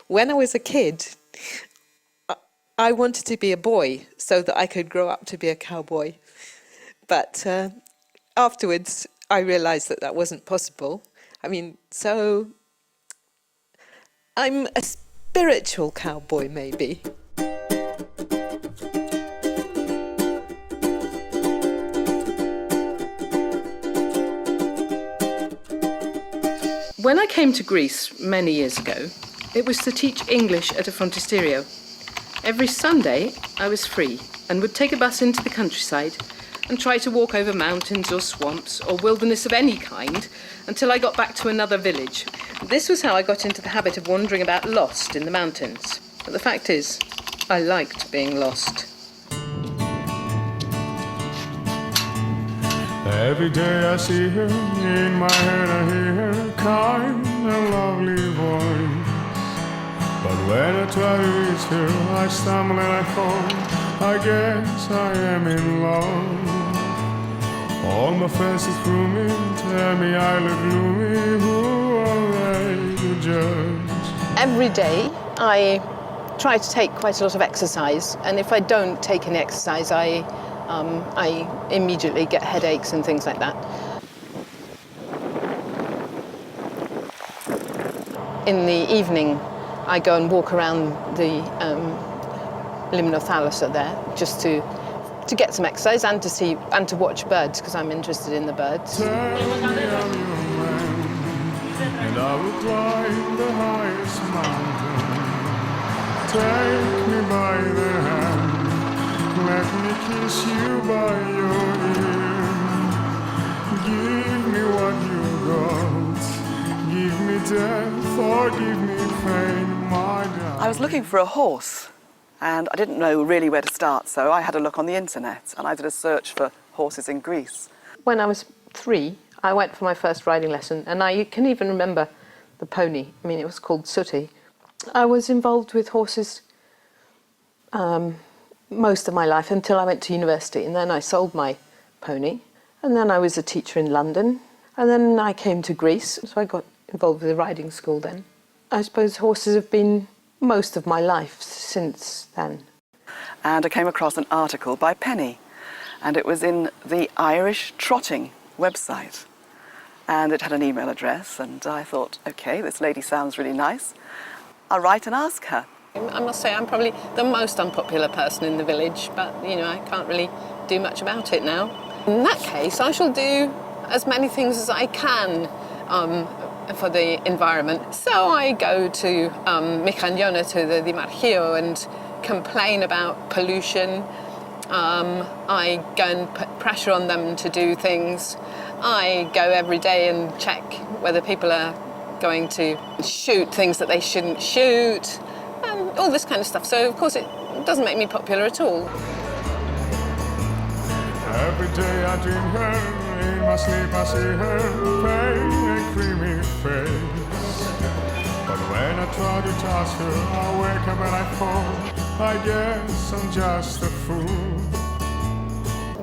when I was a kid, I wanted to be a boy so that I could grow up to be a cowboy. But afterwards, I realised that that wasn't possible. I mean, so I'm a spiritual cowboy, maybe. When I came to Greece many years ago, it was to teach English at a frontisterio. Every Sunday I was free and would take a bus into the countryside and try to walk over mountains or swamps or wilderness of any kind until I got back to another village. This was how I got into the habit of wandering about lost in the mountains. But the fact is, I liked being lost. Every day I see her, in my head I hear her kind and lovely voice. But when I try to reach her, I stumble and I fall. I guess I am in love. All my friends is through me, tell me I look gloomy. Who are they to judge? Every day I try to take quite a lot of exercise, and if I don't take any exercise, I immediately get headaches and things like that. In the evening, I go and walk around the limnothalassa there, just to get some exercise and to see and to watch birds, because I'm interested in the birds. Tell me I'm your man, and I will climb the highest mountain. Take me by the hand, let me kiss you by your ear. Give me what you got, give me death or give me pain, my darling. I was looking for a horse, and I didn't know really where to start, so I had a look on the internet and I did a search for horses in Greece. When I was 3, I went for my first riding lesson, and I can even remember the pony. I mean, it was called Sooty. I was involved with horses most of my life until I went to university, and then I sold my pony, and then I was a teacher in London, and then I came to Greece, so I got involved with a riding school then. I suppose horses have been most of my life since then. And I came across an article by Penny, and it was in the Irish Trotting website, and it had an email address, and I thought, okay, this lady sounds really nice. I'll write and ask her. I must say I'm probably the most unpopular person in the village, but you know, I can't really do much about it now. In that case, I shall do as many things as I can for the environment. So I go to Micaniona, to the Dimarchio, and complain about pollution. I go and put pressure on them to do things. I go every day and check whether people are going to shoot things that they shouldn't shoot, and all this kind of stuff. So, of course, it doesn't make me popular at all. Every day I dream her, in my sleep I see her pale and creamy face. But when I try to touch her, I wake up and I fall. I guess I'm just a fool.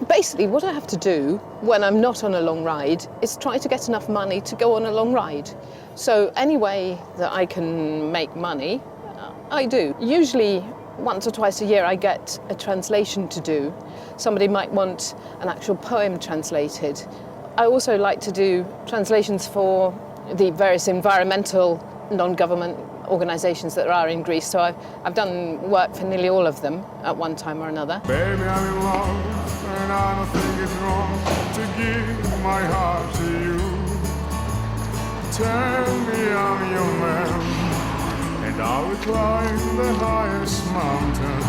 Basically, what I have to do when I'm not on a long ride is try to get enough money to go on a long ride. So any way that I can make money, I do. Usually, once or twice a year, I get a translation to do. Somebody might want an actual poem translated. I also like to do translations for the various environmental non-government organisations that there are in Greece. So I've done work for nearly all of them at one time or another. Baby, I'm in love, and I don't think it's wrong to give my heart to you. Tell me I'm your man, and I will climb the highest mountain.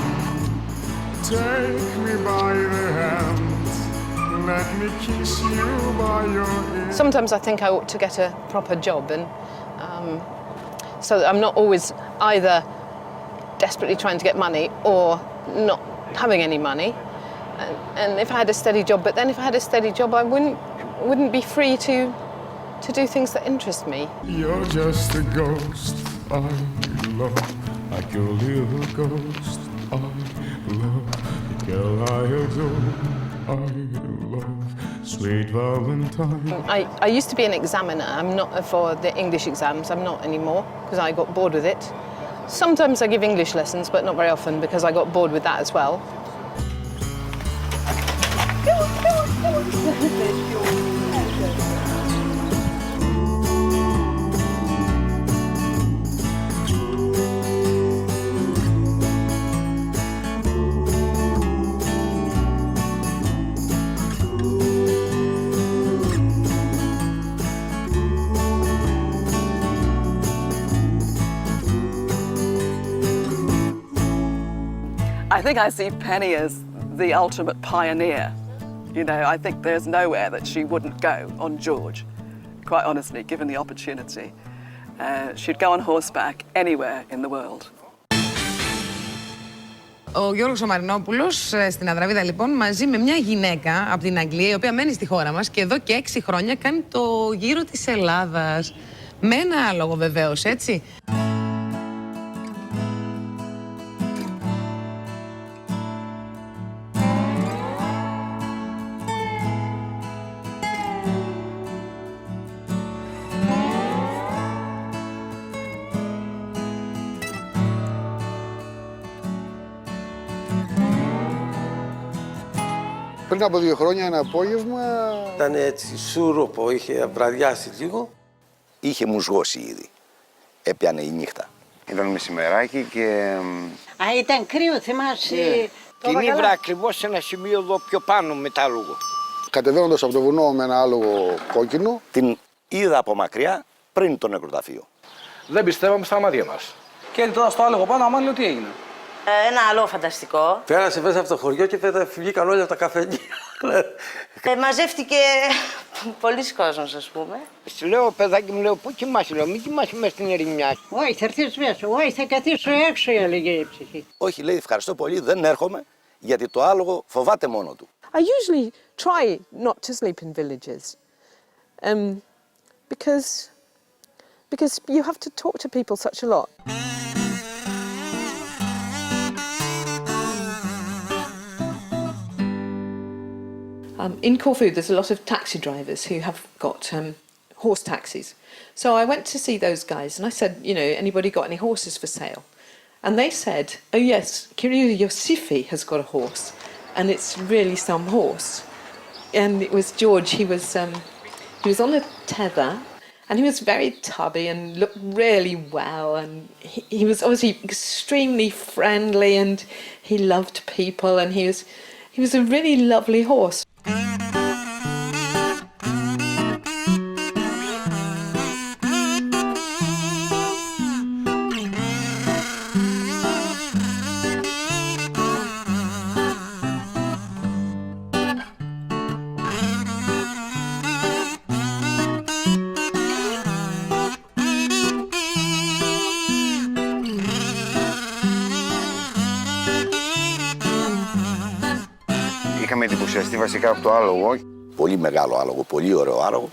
Take me by the hand, let me kiss you by your ear. Sometimes I think I ought to get a proper job, and so that I'm not always either desperately trying to get money or not having any money. And if I had a steady job, but then if I had a steady job, I wouldn't be free to do things that interest me. You're just a ghost I love, like your little ghost I love, the girl I adore, I love, sweet Valentine. I used to be an examiner. I'm not for the English exams. I'm not anymore because I got bored with it. Sometimes I give English lessons, but not very often because I got bored with that as well. I think I see Penny as the ultimate pioneer. You know, I think there's nowhere that she wouldn't go on George, quite honestly, given the opportunity. She'd go on horseback anywhere in the world. Ο Γιώργος ο Μαρινόπουλος στην Αδραβίδα λοιπόν μαζί με μια γυναίκα από την Αγγλία η οποία μένει στη χώρα μας και εδώ και 6 χρόνια κάνει το γύρο της Ελλάδας. Με ένα άλογο βεβαίως, έτσι. Πριν από 2 χρόνια ένα απόγευμα... Ήταν έτσι σούροπο, είχε βραδιάσει λίγο. Είχε μουσγώσει ήδη. Έπιανε η νύχτα. Ήταν μεσημεράκι και... Ήταν κρύο, θυμάσαι. Την ήβρα ακριβώς σε ένα σημείο εδώ πιο πάνω με τ' άλογο. Κατεβαίνοντας από το βουνό με ένα άλογο κόκκινο. Την είδα από μακριά πριν το νεκροταφείο. Δεν πιστεύαμε στα μάτια μας. Και έτσι τώρα στο άλογο πάνω, άμα λέω τι έγινε. Ένα άλλο φανταστικό. Πέρασε μέσα από το χωριό και βγήκαν όλοι από τα καφενεία. Μαζεύτηκε πολλοί κόσμος, ας πούμε. Σου λέω, παιδάκι μου, λέω, πού κοιμάσαι, λέω, μην κοιμάσαι μέσα στην ερημιά. Όχι, θα έρθεις μέσα, όχι, θα καθίσω έξω, έλεγε η ψυχή. Όχι, λέει, ευχαριστώ πολύ, δεν έρχομαι, γιατί το άλογο φοβάται μόνο του. I usually try not to sleep in villages, because you have to talk to people such a lot. In Corfu, there's a lot of taxi drivers who have got horse taxis. So I went to see those guys and I said, you know, anybody got any horses for sale? And they said, oh yes, Kyriou Yosifi has got a horse and it's really some horse. And it was George, he was on a tether and he was very tubby and looked really well and he was obviously extremely friendly and he loved people and he was a really lovely horse. Είχαμε εντυπωσιαστεί βασικά από το άλογο. Πολύ μεγάλο άλογο, πολύ ωραίο άλογο.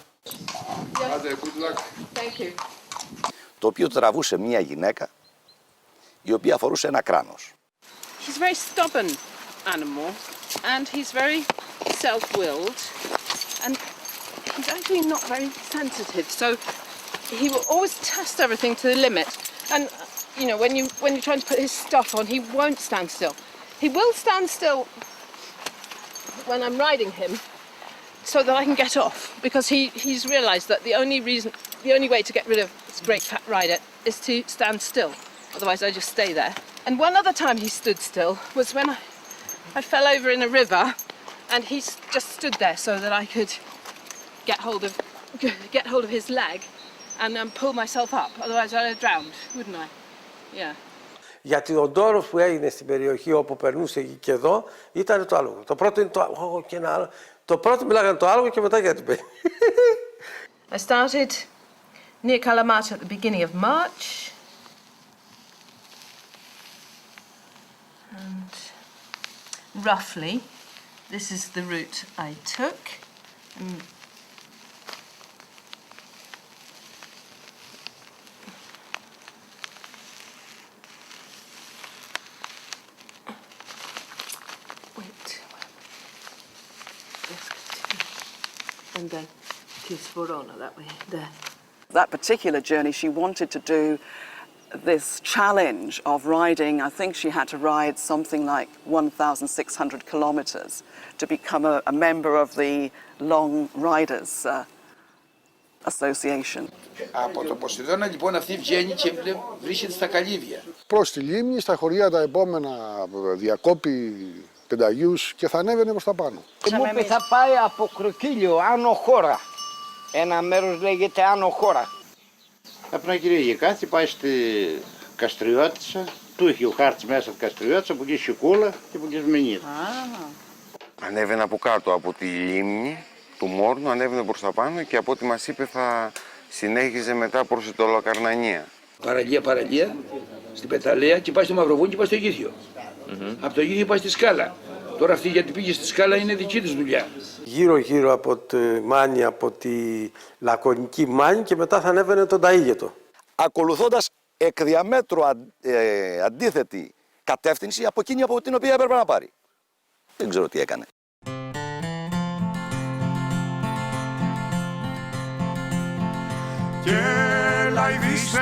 Thank you. Το οποίο τραβούσε μια γυναίκα η οποία φορούσε ένα κράνος. He's a very stubborn animal and he's very self-willed and he's actually not very sensitive, so he will always test everything to the limit. And you know, when you're trying to put his stuff on, he won't stand still. He will stand still when I'm riding him so that I can get off, because he's realised that the only way to get rid of this great fat rider is to stand still. Otherwise I just stay there. And one other time he stood still was when I fell over in a river and he just stood there so that I could get hold of his leg and pull myself up. Otherwise I'd have drowned, wouldn't I? Yeah. Γιατί ο ντόρος που έγινε στην περιοχή όπου περνούσε εκεί και εδώ ήταν το άλογο. Το πρώτο είναι το άλογο και ένα άλλο. Το πρώτο μιλάγανε το άλογο και μετά για την περίπτωση. I started near Kalamata at the beginning of March. And roughly, this is the route I took. And then to Sforona that way, there. That particular journey she wanted to do this challenge of riding. I think she had to ride something like 1,600 kilometers to become a member of the Long Riders Association. Από το Ποσειδώνα λοιπόν αυτή βγαίνει και βρίσκεται στα καλύβια. Προς τη λίμνη, στα χωριά τα επόμενα διακόπη πενταγιούς και θα ανέβαινε προς τα πάνω. Μου είπε θα πάει από Κροκύλιο, Άνω Χώρα. Ένα μέρος λέγεται Άνω Χώρα. Από την κυρία Γεκάθη πάει στη Καστριώτισσα. Του είχε ο χάρτης μέσα από Καστριώτισσα, από εκεί Σικούλα και από εκεί Σμενίδα. Ανέβαινε από κάτω από τη λίμνη του Μόρνου, ανέβαινε προς τα πάνω και από ό,τι μας είπε θα συνέχιζε μετά προς την Τολοκαρνανία. Παραλία, στην Πεταλέα και πάει στο Μαυροβούνι και πάει στο Αιγίδιο. Από το Αιγίδιο πάει στη Σκάλα. Τώρα αυτή γιατί πήγε στη Σκάλα είναι δική της δουλειά. Γύρω-γύρω από τη Μάνη, από τη Λακωνική Μάνη και μετά θα ανέβαινε τον Ταΐγετο. Ακολουθώντας εκ διαμέτρου αντίθετη κατεύθυνση από εκείνη από την οποία έπρεπε να πάρει. Δεν ξέρω τι έκανε. Και λαϊδίστε,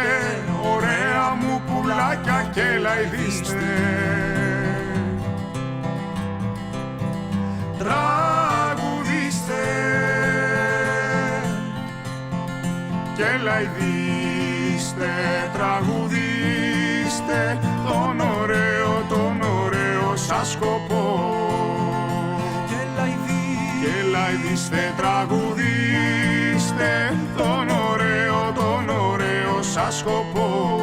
ωραία μου πουλάκια, και λαϊδίστε. Τραγουδίστε και λαϊδίστε, τραγουδίστε τον ωραίο σας σκοπό. Και λαϊδίστε, τραγουδίστε τον ωραίο σας σκοπό.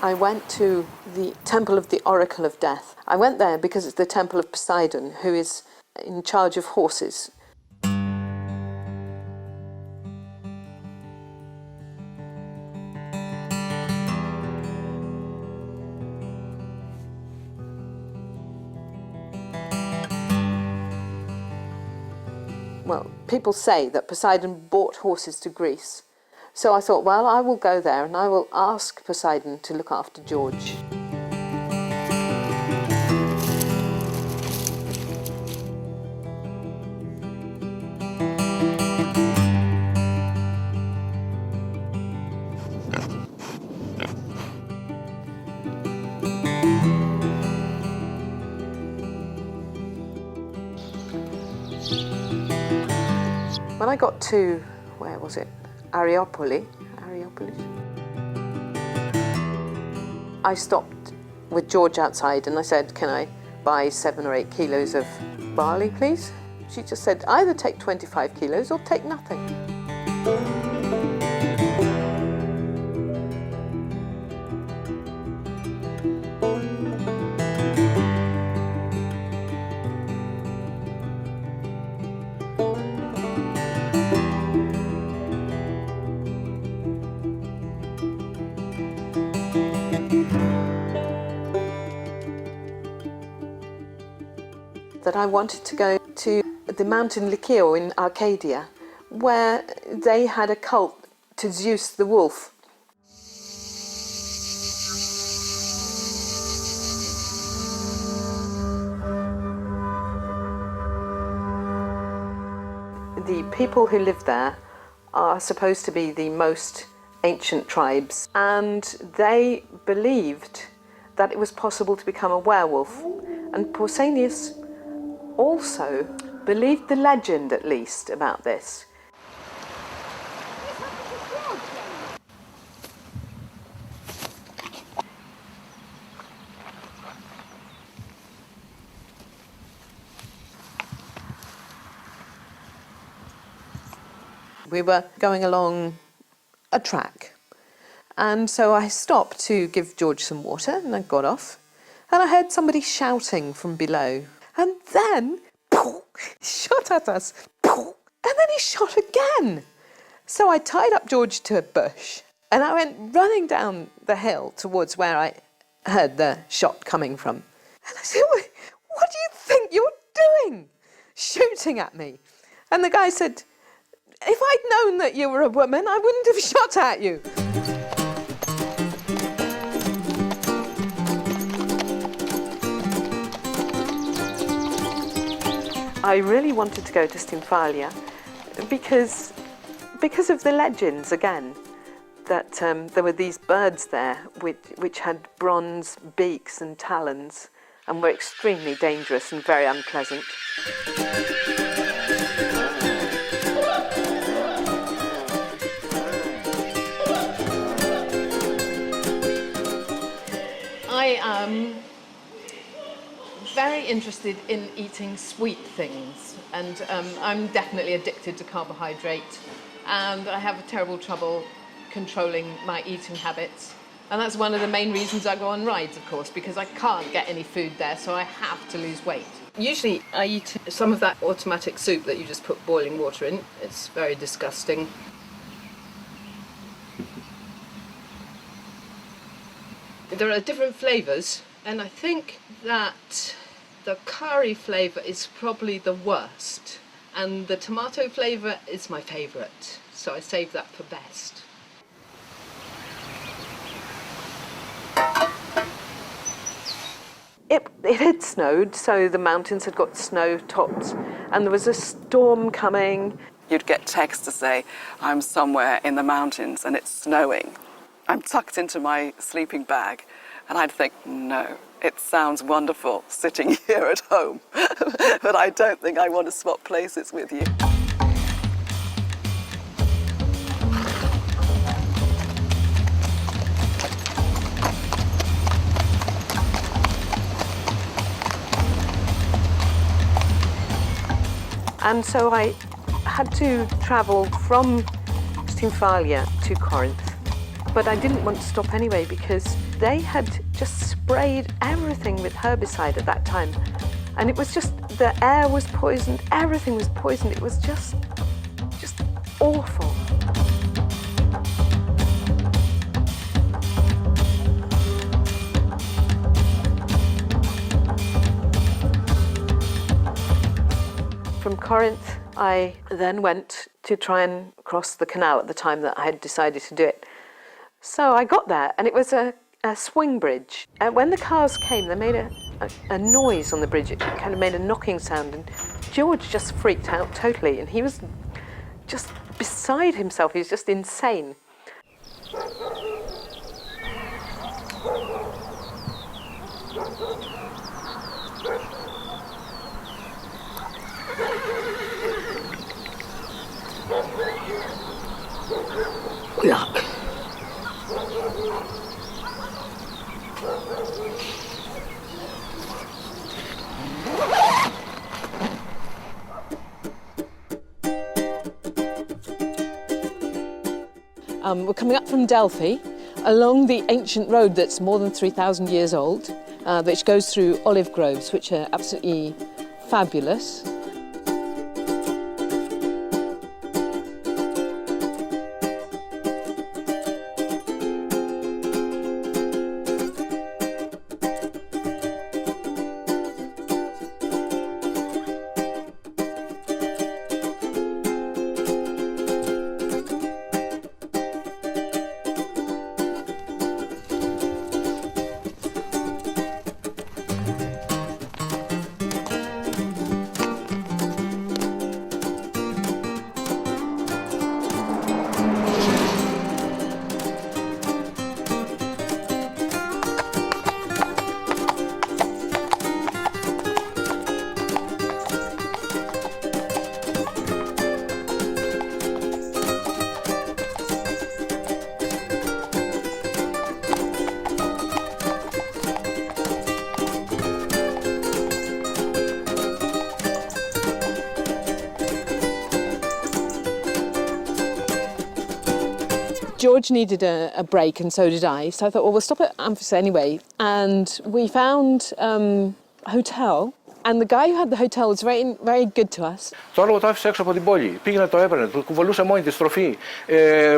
I went to the temple of the Oracle of Death. I went there because it's the temple of Poseidon, who is in charge of horses. Well, people say that Poseidon bought horses to Greece. So I thought, well, I will go there and I will ask Poseidon to look after George. When I got to, where was it? Areopolis. I stopped with George outside and I said, can I buy 7 or 8 kilos of barley, please? She just said, either take 25 kilos or take nothing. That I wanted to go to the mountain Lycio in Arcadia, where they had a cult to Zeus the wolf. The people who live there are supposed to be the most ancient tribes, and they believed that it was possible to become a werewolf. And Pausanias also believed the legend, at least, about this. We were going along a track, and so I stopped to give George some water, and I got off, and I heard somebody shouting from below. And then, he shot at us, and then he shot again. So I tied up George to a bush, and I went running down the hill towards where I heard the shot coming from. And I said, what do you think you're doing? Shooting at me. And the guy said, if I'd known that you were a woman, I wouldn't have shot at you. I really wanted to go to Stymphalia because because of the legends again, that there were these birds there which had bronze beaks and talons and were extremely dangerous and very unpleasant. I am very interested in eating sweet things, and I'm definitely addicted to carbohydrate, and I have terrible trouble controlling my eating habits. And that's one of the main reasons I go on rides, of course, because I can't get any food there, so I have to lose weight. Usually I eat some of that automatic soup that you just put boiling water in. It's very disgusting. There are different flavours, and I think that the curry flavour is probably the worst, and the tomato flavour is my favourite, so I save that for best. It had snowed, so the mountains had got snow tops, and there was a storm coming. You'd get texts to say, I'm somewhere in the mountains and it's snowing. I'm tucked into my sleeping bag, and I'd think, no, it sounds wonderful sitting here at home, but I don't think I want to swap places with you. And so I had to travel from Stymfalia to Corinth. But I didn't want to stop anyway because they had just sprayed everything with herbicide at that time. And it was just, the air was poisoned, everything was poisoned. It was just awful. From Corinth, I then went to try and cross the canal at the time that I had decided to do it. So I got there, and it was a swing bridge. When the cars came, they made a noise on the bridge. It kind of made a knocking sound, and George just freaked out totally, and he was just beside himself. He was just insane. Yuck. We're coming up from Delphi along the ancient road that's more than 3,000 years old, which goes through olive groves, which are absolutely fabulous. George needed a break, and so did I. So I thought, well, we'll stop at Amphissa anyway. And we found a hotel. And the guy who had the hotel was very, very good to us. Το άλογο το άφησε έξω από την πόλη. Πήγαινε, το έπαιρνε, του κουβαλούσε μόνη τη στροφή.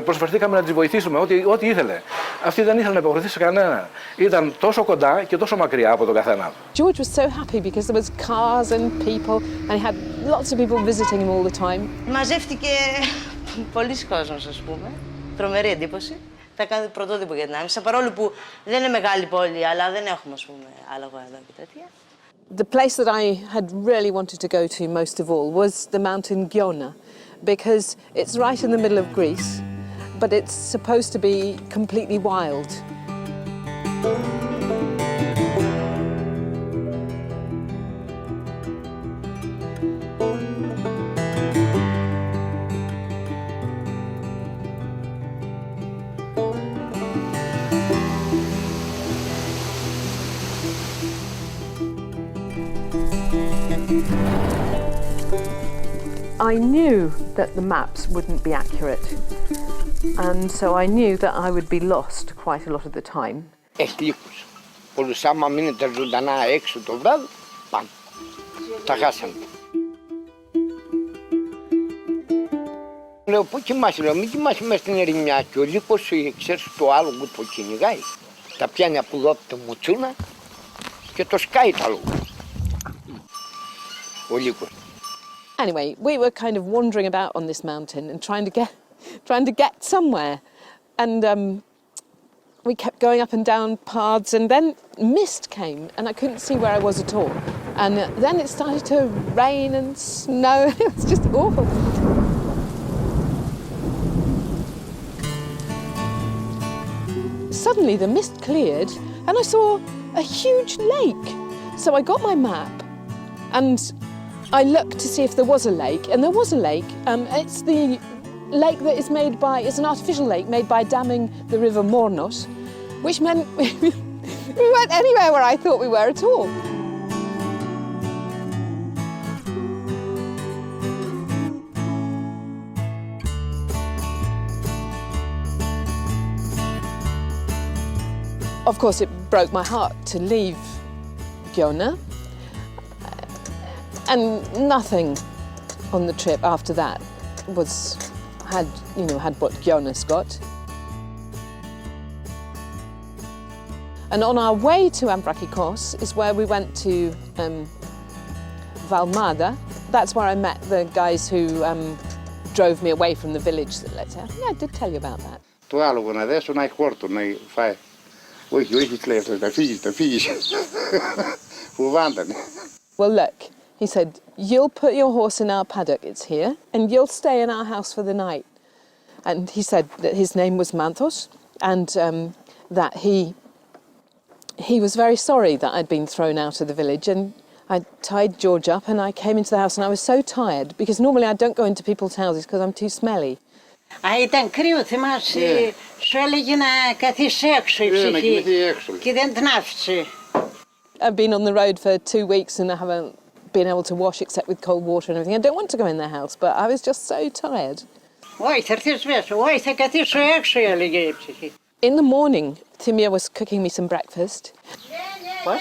Προσφερθήκαμε να τη βοηθήσουμε, ό,τι ήθελε. Αυτή δεν ήθελε να υποχωρηθεί σε κανένα. Ήταν τόσο κοντά και τόσο μακριά από τον καθένα. George was so happy because there was cars and people, and he had lots of people visiting him all the time. Μαζεύτηκε πολλοί κόσμος, ας πούμε. Τρομερή εντύπωση. Θα κάνει πρωτότυπο για την Άμφισσα, παρόλο που δεν είναι μεγάλη πόλη, αλλά δεν έχουμε, ας πούμε, άλογο εδώ και τέτοια. The place that I had really wanted to go to most of all was the mountain Giona, because it's right in the middle of Greece, but it's supposed to be completely wild. I knew that the maps wouldn't be accurate, and so I knew that I would be lost quite a lot of the time. Εκλήπους. Πολλούς άμα μείνετε ζωντανά έξω το βράδυ, πάμε. Τα χάσαμε. Λέω, πού κοιμάσαι, λέω, μην κοιμάσαι μέσα στην ερημιά και ο λύκος, ξέρεις, το άλογο το κυνηγάει. Τα πιάνει από εδώ το μουτσούνα και το σκάει το άλογο. Ο λύκος. Anyway, we were kind of wandering about on this mountain and trying to get somewhere, and we kept going up and down paths, and then mist came, and I couldn't see where I was at all. And then it started to rain and snow. It was just awful. Suddenly the mist cleared, and I saw a huge lake. So I got my map, and I looked to see if there was a lake, and there was a lake. It's the lake that is made by, it's an artificial lake made by damming the river Mornos, which meant we weren't anywhere where I thought we were at all. Of course, it broke my heart to leave Giona. And nothing on the trip after that had what Yiannis got. And on our way to Ambrakikos is where we went to Valmada. That's where I met the guys who drove me away from the village. Yeah, I did tell you about that. Το άλογο να δέσω να έχει χόρτο, να φάει. Όχι, όχι, λέει αυτό, τα φύγεις. Φοβάντανε. Well, look. He said, you'll put your horse in our paddock, it's here, and you'll stay in our house for the night. And he said that his name was Manthos, and that he was very sorry that I'd been thrown out of the village, and I tied George up and I came into the house, and I was so tired, because normally I don't go into people's houses because I'm too smelly. Ήταν κρύο, θυμάσαι, σου έλεγε να καθίσεις έξω η ψυχή και δεν την άφησε. I've been on the road for 2 weeks and I haven't been able to wash except with cold water and everything. I don't want to go in their house, but I was just so tired. Όχι, θα έρθεις μέσα, όχι, θα καθίσω έξω, έλεγε η ψυχή. In the morning, Timia was cooking me some breakfast. Πώς?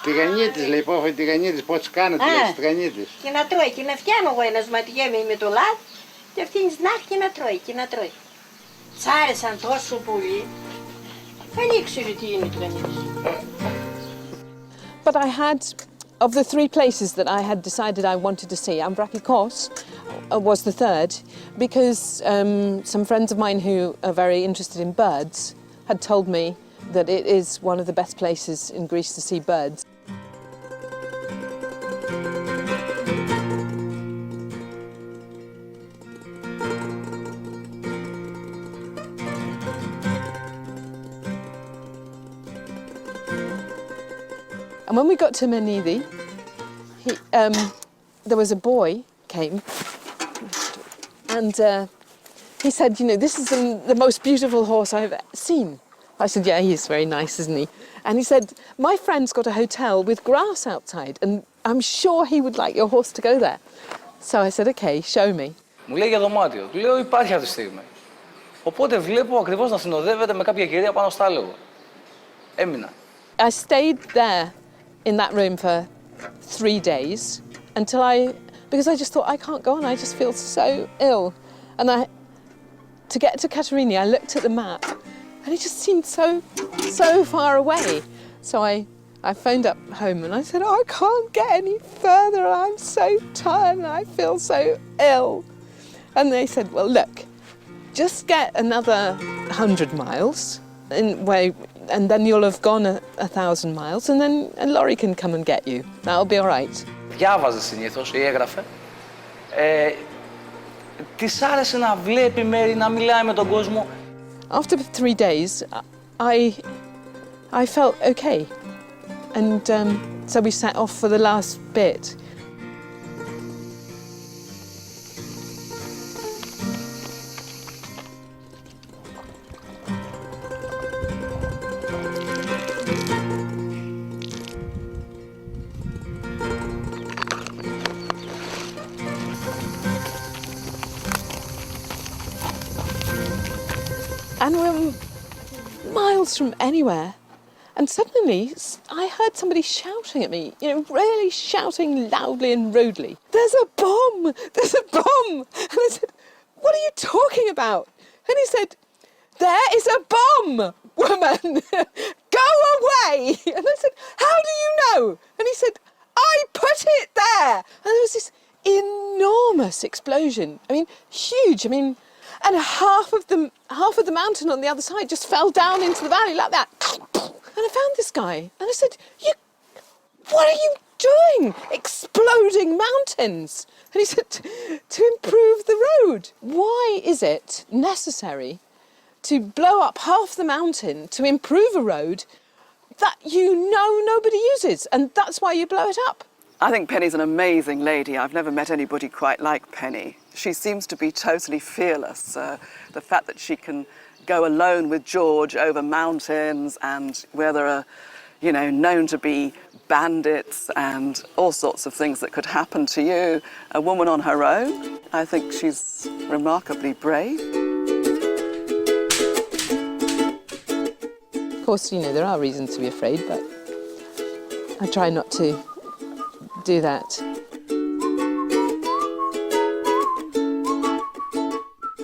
Τηγανίτες, λέει, πόφε τηγανίτες, πώς κάνετε, λέει, τηγανίτες. Και να τρώει, και να φτιάνω εγώ ένα σματιέμι με το λάδι και αυτή να και να τρώει, και να τρώει. Σ' άρεσαν τόσο πολύ. Δεν ήξερε τι είναι τηγανίτες. But I had, of the 3 places that I had decided I wanted to see, Ambrakikos was the third, because some friends of mine who are very interested in birds had told me that it is one of the best places in Greece to see birds. And when we got to Menidi, there was a boy came, and he said, you know, this is the most beautiful horse I've seen. I said, yeah, he's very nice, isn't he? And he said, my friend's got a hotel with grass outside, and I'm sure he would like your horse to go there. So I said, okay, show me. Μου λέει για δωμάτιο. Του λέω υπάρχει αυτή τη στιγμή. Οπότε βλέπω ακριβώς να συνοδεύεται με κάποια κυρία πάνω στο άλογο. Έμεινα. I stayed there in that room for 3 days until because I just thought I can't go on, I just feel so ill. And to get to Katerini, I looked at the map and it just seemed so far away. So I phoned up home and I said, I can't get any further, I'm so tired and I feel so ill. And they said, well, look, just get another 100 miles and then you'll have gone 1,000 miles and then a lorry can come and get you. That'll be all right. Διάβαζε συνήθως ή έγραφε. Της άρεσε να βλέπει μέρη, να μιλάει με τον κόσμο. After 3 days, I felt okay. And so we set off for the last bit. And we're miles from anywhere. And suddenly, I heard somebody shouting at me, you know, really shouting loudly and rudely, "There's a bomb! There's a bomb!" And I said, "What are you talking about?" And he said, "There is a bomb, woman! Go away!" And I said, "How do you know?" And he said, "I put it there!" And there was this enormous explosion. I mean, huge. I mean, and half of the mountain on the other side just fell down into the valley like that. And I found this guy and I said, "What are you doing? Exploding mountains?" And he said, "To improve the road." Why is it necessary to blow up half the mountain to improve a road that you know nobody uses, and that's why you blow it up? I think Penny's an amazing lady. I've never met anybody quite like Penny. She seems to be totally fearless. The fact that she can go alone with George over mountains and where there are, you know, known to be bandits and all sorts of things that could happen to you, a woman on her own. I think she's remarkably brave. Of course, you know, there are reasons to be afraid, but I try not to do that.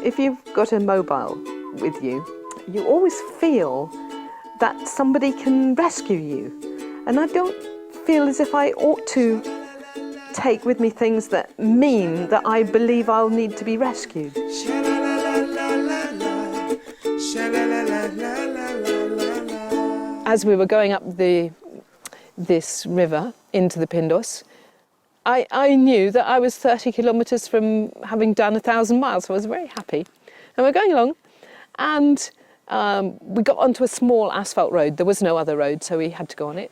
If you've got a mobile with you, you always feel that somebody can rescue you. And I don't feel as if I ought to take with me things that mean that I believe I'll need to be rescued. As we were going up this river into the Pindos, I knew that I was 30 kilometres from having done 1,000 miles, so I was very happy. And we're going along, and we got onto a small asphalt road. There was no other road, so we had to go on it.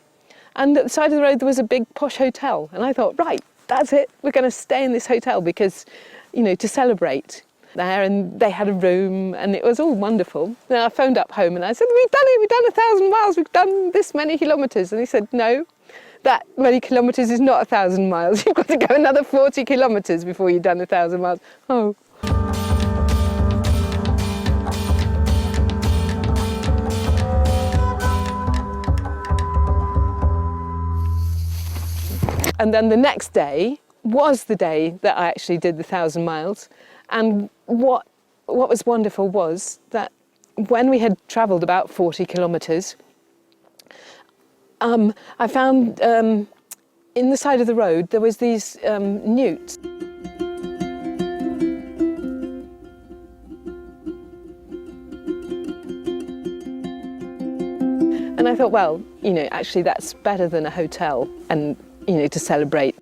And at the side of the road, there was a big posh hotel. And I thought, right, that's it. We're going to stay in this hotel because, you know, to celebrate there. And they had a room, and it was all wonderful. Then I phoned up home, and I said, "We've done it. We've done 1,000 miles. We've done this many kilometres." And he said, "No. That many kilometres is not 1,000 miles. You've got to go another 40 kilometres before you've done 1,000 miles. Oh. And then the next day was the day that I actually did the 1,000 miles. And what was wonderful was that when we had travelled about 40 kilometres, I found in the side of the road there was these newts. And I thought, well, you know, actually that's better than a hotel, and, you know, to celebrate.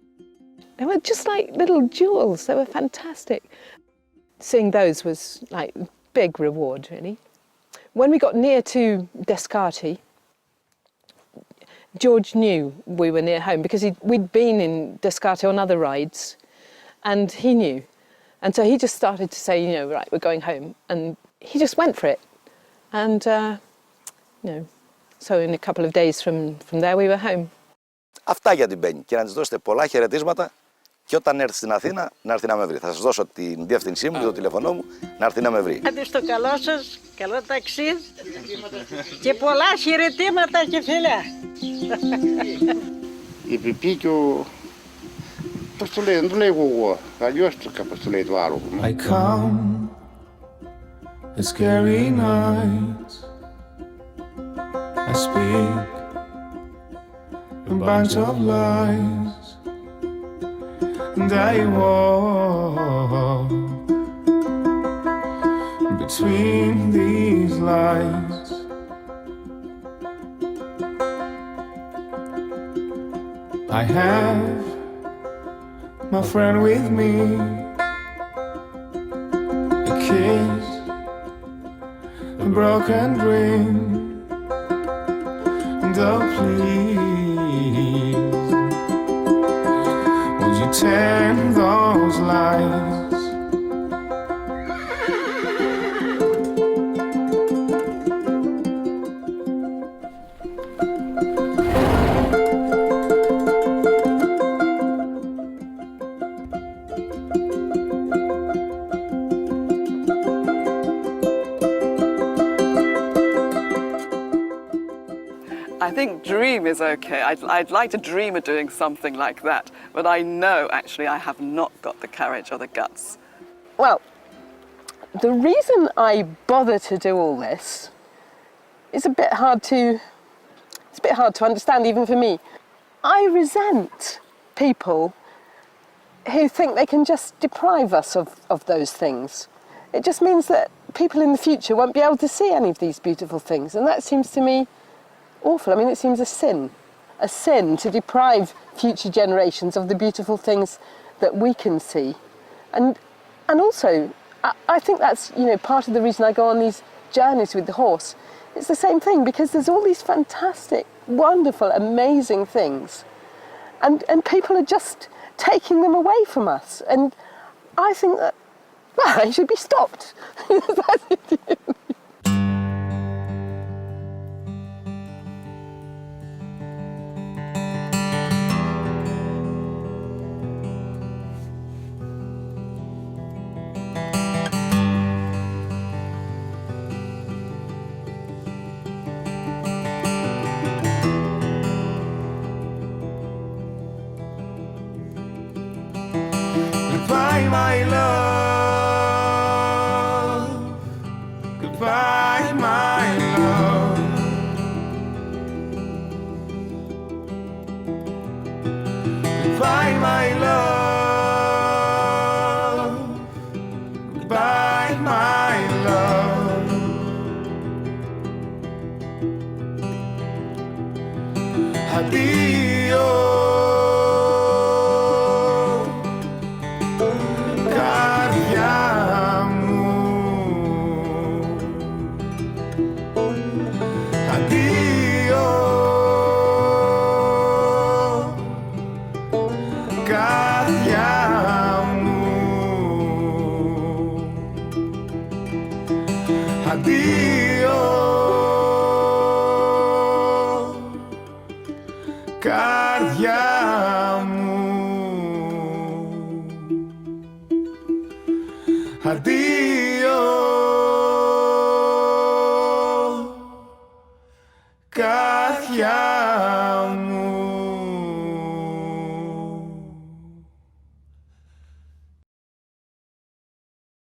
They were just like little jewels. They were fantastic. Seeing those was like big reward, really. When we got near to Descartes, George knew we were near home because we'd been in Descartes on other rides, and he knew. And so he just started to say, you know, right, we're going home. And he just went for it. And, you know, so in a couple of days from there we were home. Αυτά για την Penny και να της δώσετε πολλά χαιρετίσματα και όταν έρθει στην Αθήνα να έρθει να με βρει. Θα σας δώσω την διεύθυνσή μου και το τηλεφωνό μου να έρθει να με βρει. Άντε στο καλό σας, καλό ταξίδι και πολλά χαιρετήματα και φιλιά. Η Πιπί και ο... Πώς το λέει, δεν το λέει εγώ, αλλιώς κάπως το λέει το άλλο. I come in scary nights, I speak a bunch of lies, and I walk between these lies. I have my friend with me. A kiss, a broken dream, and oh please, would you turn those lights? I think dream is okay. I'd like to dream of doing something like that, but I know actually I have not got the courage or the guts. Well, the reason I bother to do all this is a bit hard to understand even for me. I resent people who think they can just deprive us of those things. It just means that people in the future won't be able to see any of these beautiful things, and that seems to me awful. I mean, it seems a sin to deprive future generations of the beautiful things that we can see. And also, I think that's, you know, part of the reason I go on these journeys with the horse. It's the same thing, because there's all these fantastic, wonderful, amazing things, and people are just taking them away from us. And I think that, well, they should be stopped. That's it. Goodbye, my love. Goodbye, my love. Goodbye, my love. Goodbye, my love. Addio. Addio, καρδιά μου. Addio, καρδιά